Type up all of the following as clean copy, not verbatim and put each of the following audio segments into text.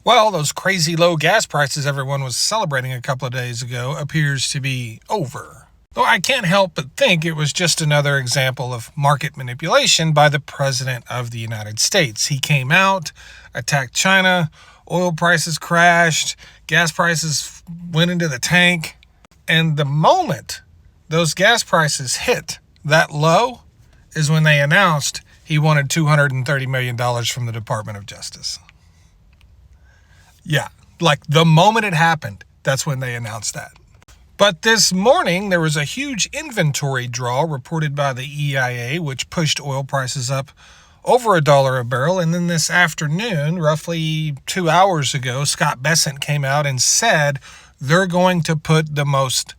Well, those crazy low gas prices everyone was celebrating a couple of days ago appears to be over. Though I can't help but think it was just another example of market manipulation by the President of the United States. He came out, attacked China, oil prices crashed, gas prices went into the tank, and the moment those gas prices hit that low is when they announced he wanted $230 million from the Department of Justice. Yeah, like the moment it happened, that's when they announced that. But this morning, there was a huge inventory draw reported by the EIA, which pushed oil prices up over $1 a barrel. And then this afternoon, roughly 2 hours ago, Scott Bessent came out and said they're going to put the most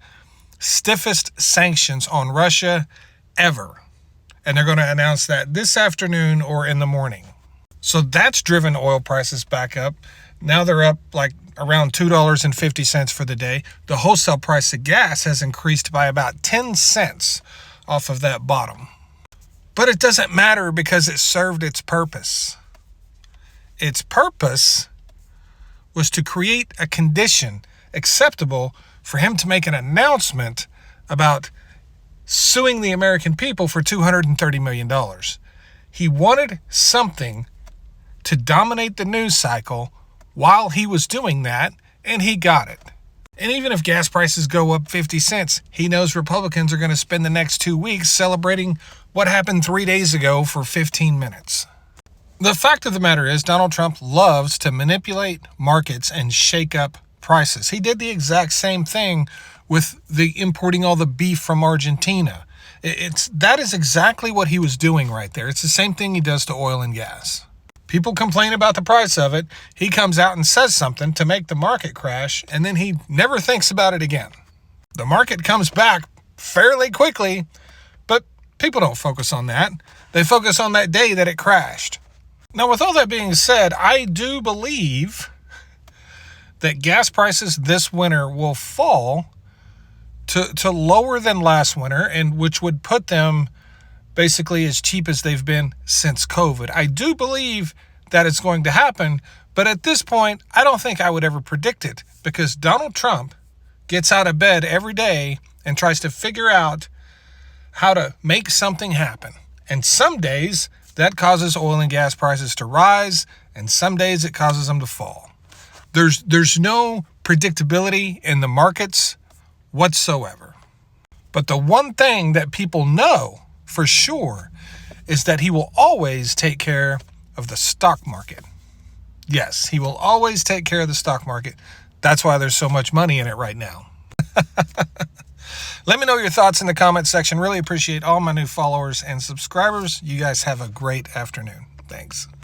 stiffest sanctions on Russia ever. And they're going to announce that this afternoon or in the morning. So that's driven oil prices back up. Now they're up like around $2.50 for the day. The wholesale price of gas has increased by about 10 cents off of that bottom. But it doesn't matter because it served its purpose. Its purpose was to create a condition acceptable for him to make an announcement about suing the American people for $230 million. He wanted something to dominate the news cycle while he was doing that, and he got it. And even if gas prices go up 50 cents, he knows Republicans are going to spend the next 2 weeks celebrating what happened 3 days ago for 15 minutes. The fact of the matter is, Donald Trump loves to manipulate markets and shake up prices. He did the exact same thing with the importing all the beef from Argentina. That is exactly what he was doing right there. It's the same thing he does to oil and gas. People complain about the price of it. He comes out and says something to make the market crash, and then he never thinks about it again. The market comes back fairly quickly, but people don't focus on that. They focus on that day that it crashed. Now, with all that being said, I do believe that gas prices this winter will fall to lower than last winter, and which would put them basically as cheap as they've been since COVID. I do believe that it's going to happen, but at this point, I don't think I would ever predict it because Donald Trump gets out of bed every day and tries to figure out how to make something happen. And some days that causes oil and gas prices to rise, and some days it causes them to fall. There's no predictability in the markets whatsoever. But the one thing that people know for sure is that he will always take care of the stock market. Yes, he will always take care of the stock market. That's why there's so much money in it right now. Let me know your thoughts in the comment section. Really appreciate all my new followers and subscribers. You guys have a great afternoon. Thanks.